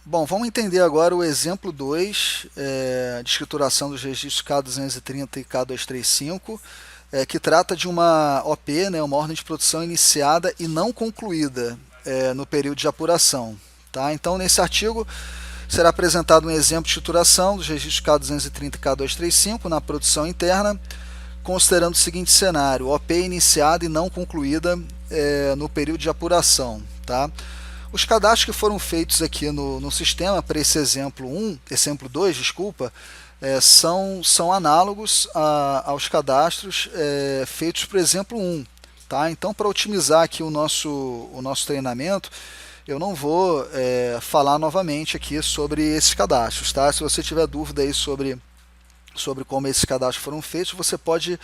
Bom, vamos entender agora o exemplo 2 de escrituração dos registros K230 e K235, que trata de uma OP, né, uma ordem de produção iniciada e não concluída no período de apuração. Tá? Então, nesse artigo, será apresentado um exemplo de escrituração dos registros K230 e K235 na produção interna, considerando o seguinte cenário: OP iniciada e não concluída no período de apuração. Tá? Os cadastros que foram feitos aqui no sistema para esse exemplo 2, desculpa, são análogos aos cadastros feitos para o exemplo 1. Tá? Então, para otimizar aqui o nosso treinamento, eu não vou falar novamente aqui sobre esses cadastros. Tá? Se você tiver dúvida aí sobre como esses cadastros foram feitos, você pode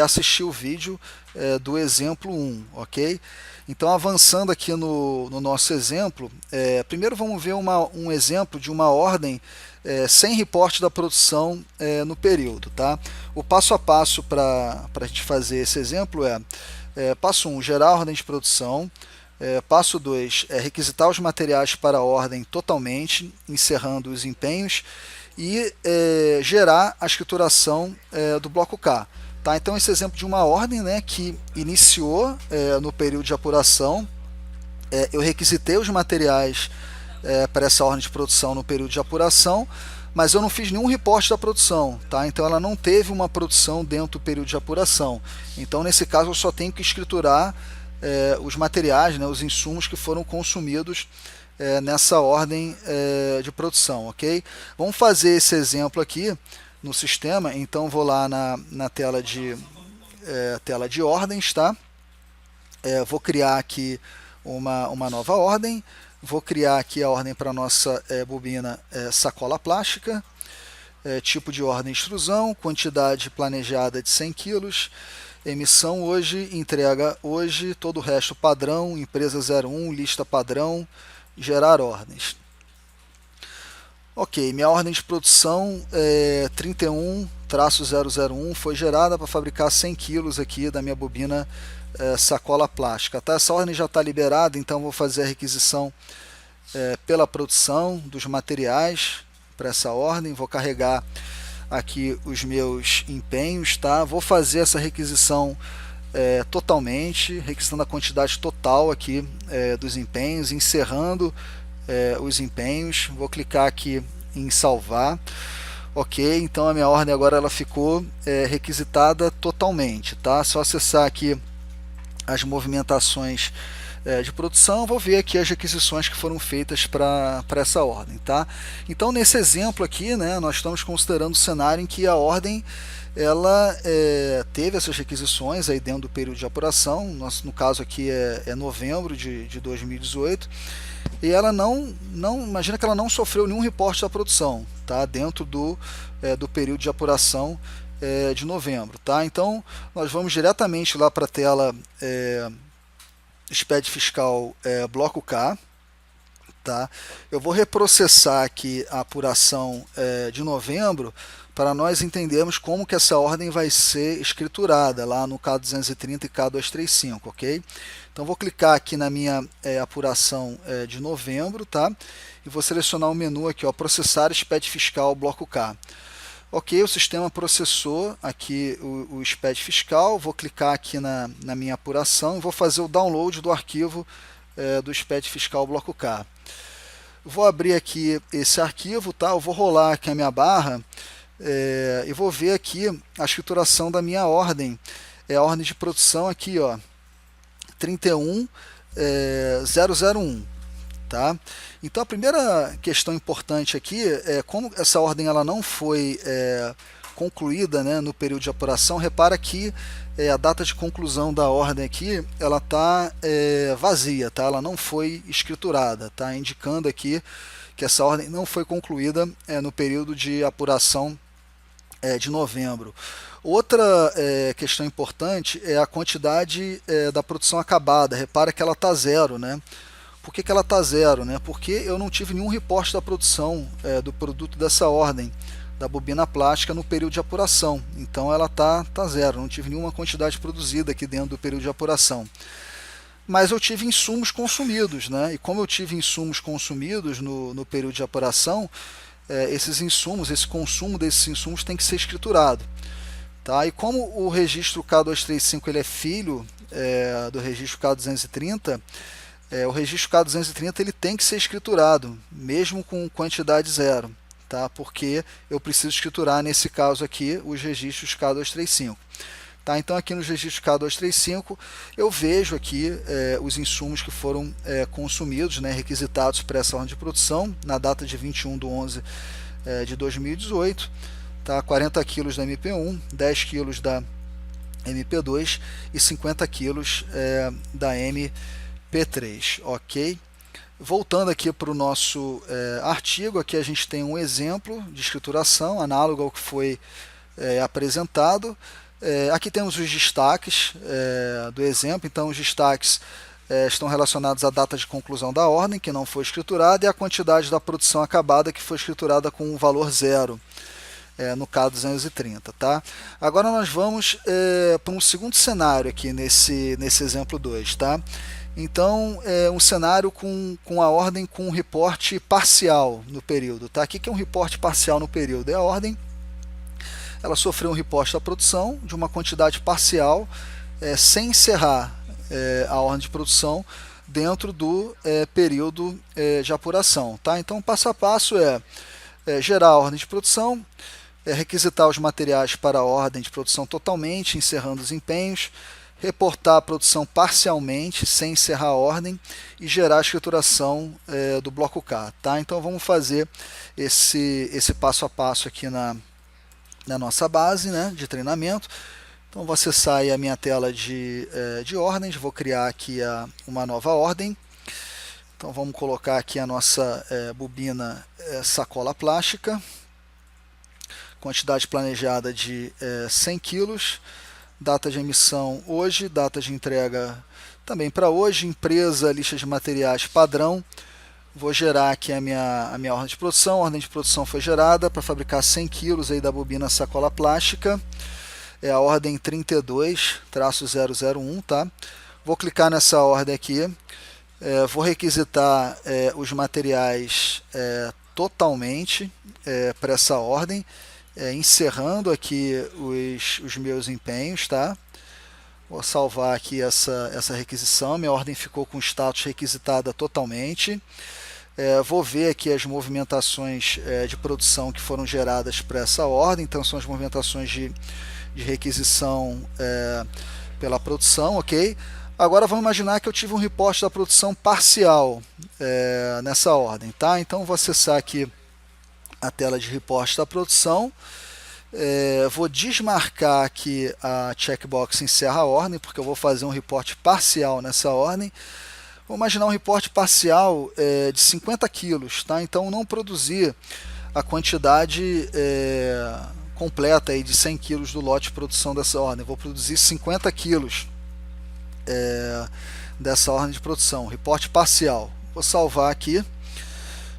assistir o vídeo do exemplo 1, ok? Então, avançando aqui no nosso exemplo, primeiro vamos ver um exemplo de uma ordem sem reporte da produção no período. Tá? O passo a passo para a gente fazer esse exemplo passo 1, gerar a ordem de produção. Passo 2, requisitar os materiais para a ordem totalmente, encerrando os empenhos, e gerar a escrituração do bloco K. Tá? Então, esse exemplo de uma ordem, né, que iniciou no período de apuração, eu requisitei os materiais para essa ordem de produção no período de apuração, mas eu não fiz nenhum reporte da produção. Tá? Então, ela não teve uma produção dentro do período de apuração. Então, nesse caso, eu só tenho que escriturar os materiais, né, os insumos que foram consumidos nessa ordem de produção, ok? Vamos fazer esse exemplo aqui no sistema. Então, vou lá na tela de ordens, tá? Vou criar aqui uma nova ordem, vou criar aqui a ordem para a nossa bobina sacola plástica, tipo de ordem extrusão, quantidade planejada de 100 kg, emissão hoje, entrega hoje, todo o resto padrão, empresa 01, lista padrão, gerar ordens. Ok, minha ordem de produção 31-001 foi gerada para fabricar 100 kg aqui da minha bobina sacola plástica. Tá? Essa ordem já está liberada, então vou fazer a requisição pela produção dos materiais para essa ordem. Vou carregar aqui os meus empenhos, tá? Vou fazer essa requisição totalmente, requisitando a quantidade total aqui dos empenhos, encerrando os empenhos. Vou clicar aqui em salvar. Ok, então a minha ordem agora ela ficou requisitada totalmente, tá? Só acessar aqui as movimentações de produção, vou ver aqui as requisições que foram feitas para essa ordem. Tá? Então, nesse exemplo aqui, né, nós estamos considerando o cenário em que a ordem ela teve essas requisições aí dentro do período de apuração. No caso aqui é novembro de 2018, e ela imagina que ela não sofreu nenhum reporte da produção, tá? Dentro do período de apuração de novembro. Tá? Então, nós vamos diretamente lá para a tela SPED fiscal bloco K. Tá? Eu vou reprocessar aqui a apuração de novembro para nós entendermos como que essa ordem vai ser escriturada lá no K230 e K235, ok? Então vou clicar aqui na minha apuração de novembro, tá? E vou selecionar o menu aqui, ó, processar SPED fiscal bloco K. Ok, o sistema processou aqui o SPED fiscal, vou clicar aqui na minha apuração e vou fazer o download do arquivo do SPED fiscal bloco K. Vou abrir aqui esse arquivo, tá? Eu vou rolar aqui a minha barra e vou ver aqui a escrituração da minha ordem. É a ordem de produção aqui, ó, 31001. Tá? Então, a primeira questão importante aqui é como essa ordem ela não foi concluída, né, no período de apuração. Repara que a data de conclusão da ordem aqui ela está vazia, tá? Ela não foi escriturada, tá? Indicando aqui que essa ordem não foi concluída no período de apuração de novembro. Outra questão importante é a quantidade da produção acabada. Repara que ela está zero, né? Por que ela está zero? Né? Porque eu não tive nenhum reporte da produção do produto dessa ordem, da bobina plástica, no período de apuração. Então ela está zero, não tive nenhuma quantidade produzida aqui dentro do período de apuração. mas eu tive insumos consumidos, né? E como eu tive insumos consumidos no período de apuração, esses insumos, esse consumo desses insumos tem que ser escriturado. Tá? E como o registro K235 ele é filho do registro K230, o registro K230 ele tem que ser escriturado, mesmo com quantidade zero, tá? Porque eu preciso escriturar, nesse caso aqui, os registros K235. Tá? Então aqui nos registros K235 eu vejo aqui os insumos que foram consumidos, né, requisitados para essa ordem de produção, na data de 21/11 de 2018, tá? 40 kg da MP1, 10 kg da MP2 e 50 kg da MP3, ok? Voltando aqui para o nosso artigo, aqui a gente tem um exemplo de escrituração análogo ao que foi apresentado. Aqui temos os destaques do exemplo. Então os destaques estão relacionados à data de conclusão da ordem, que não foi escriturada, e a quantidade da produção acabada, que foi escriturada com um valor zero, no K230. Tá? Agora nós vamos para um segundo cenário aqui nesse exemplo 2. Tá? Então, um cenário com a ordem com um reporte parcial no período. Tá? O que é um reporte parcial no período? É a ordem, ela sofreu um reporte da produção de uma quantidade parcial, sem encerrar a ordem de produção dentro do período de apuração. Tá? Então, o passo a passo gerar a ordem de produção, requisitar os materiais para a ordem de produção totalmente, encerrando os empenhos, reportar a produção parcialmente, sem encerrar a ordem, e gerar a escrituração do bloco K. Tá? Então vamos fazer esse passo a passo aqui na nossa base, né, de treinamento. Então vou acessar aí a minha tela de ordens, vou criar aqui uma nova ordem. Então vamos colocar aqui a nossa bobina sacola plástica, quantidade planejada de 100 kg, data de emissão hoje, data de entrega também para hoje, empresa, lista de materiais padrão. Vou gerar aqui a minha ordem de produção. A ordem de produção foi gerada para fabricar 100 kg aí da bobina sacola plástica. É a ordem 32-001, tá? Vou clicar nessa ordem aqui. Vou requisitar os materiais totalmente para essa ordem, encerrando aqui os meus empenhos, tá? Vou salvar aqui essa requisição. Minha ordem ficou com status requisitada totalmente. Vou ver aqui as movimentações de produção que foram geradas para essa ordem. Então são as movimentações de requisição pela produção, ok? Agora vamos imaginar que eu tive um reporte da produção parcial nessa ordem, tá? Então vou acessar aqui a tela de reporte da produção. Vou desmarcar aqui a checkbox encerra a ordem, porque eu vou fazer um reporte parcial nessa ordem. Vou imaginar um reporte parcial de 50 quilos, tá? Então não produzir a quantidade completa aí de 100 quilos do lote de produção dessa ordem. Vou produzir 50 quilos dessa ordem de produção, reporte parcial. Vou salvar aqui.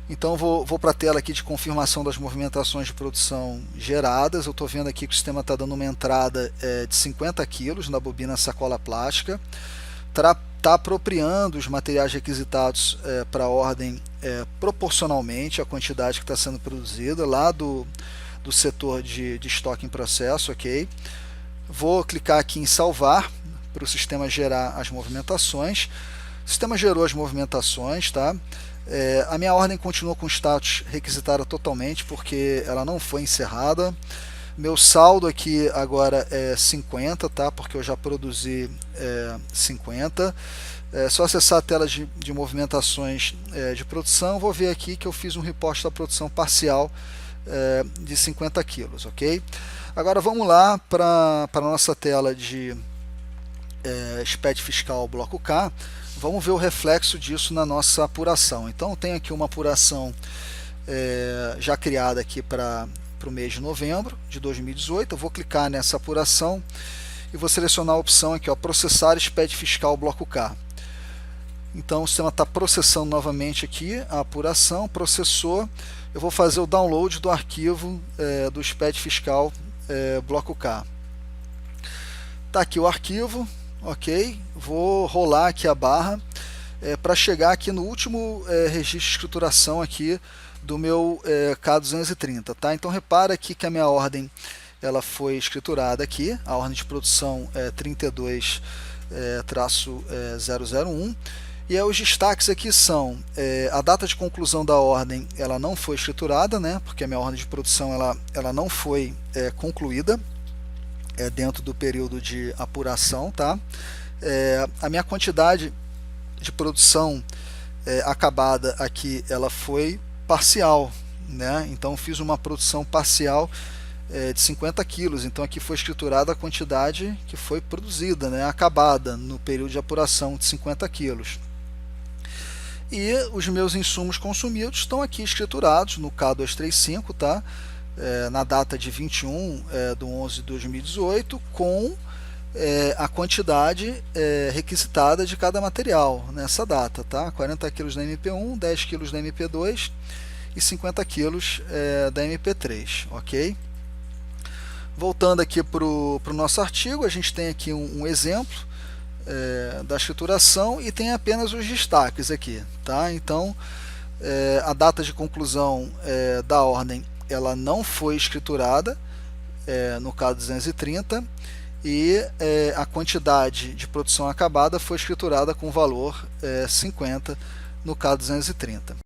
Então vou para a tela aqui de confirmação das movimentações de produção geradas. Eu estou vendo aqui que o sistema está dando uma entrada de 50 kg na bobina sacola plástica. Está apropriando os materiais requisitados para a ordem proporcionalmente à quantidade que está sendo produzida lá do setor de estoque em processo, ok? Vou clicar aqui em salvar para o sistema gerar as movimentações. O sistema gerou as movimentações, tá? A minha ordem continua com status requisitada totalmente, porque ela não foi encerrada. Meu saldo aqui agora é 50, tá? Porque eu já produzi 50. É só acessar a tela de movimentações de produção. Vou ver aqui que eu fiz um reporte da produção parcial de 50 quilos, ok? Agora vamos lá para a nossa tela de SPED fiscal bloco K. Vamos ver o reflexo disso na nossa apuração. Então tem aqui uma apuração já criada aqui para o mês de novembro de 2018. Eu vou clicar nessa apuração e vou selecionar a opção aqui, ó, processar SPED fiscal bloco K. Então o sistema está processando novamente aqui a apuração, processou. Eu vou fazer o download do arquivo do SPED fiscal bloco K. Está aqui o arquivo, ok? Vou rolar aqui a barra para chegar aqui no último registro de escrituração aqui do meu K230, tá? Então repara aqui que a minha ordem ela foi escriturada aqui, a ordem de produção 32-001, e aí os destaques aqui são a data de conclusão da ordem, ela não foi escriturada, né? Porque a minha ordem de produção ela não foi concluída dentro do período de apuração, tá? A minha quantidade de produção acabada aqui, ela foi parcial, né? Então fiz uma produção parcial de 50 quilos, então aqui foi escriturada a quantidade que foi produzida, né? Acabada no período de apuração de 50 quilos. E os meus insumos consumidos estão aqui escriturados no K235, tá? Na data de 21/11/2018, com a quantidade requisitada de cada material nessa data, tá? 40 kg da MP1, 10 kg da MP2 e 50 kg da MP3, ok? Voltando aqui para o nosso artigo, a gente tem aqui um exemplo da escrituração e tem apenas os destaques aqui, tá? Então, a data de conclusão da ordem ela não foi escriturada no K230 e a quantidade de produção acabada foi escriturada com valor 50 no K230.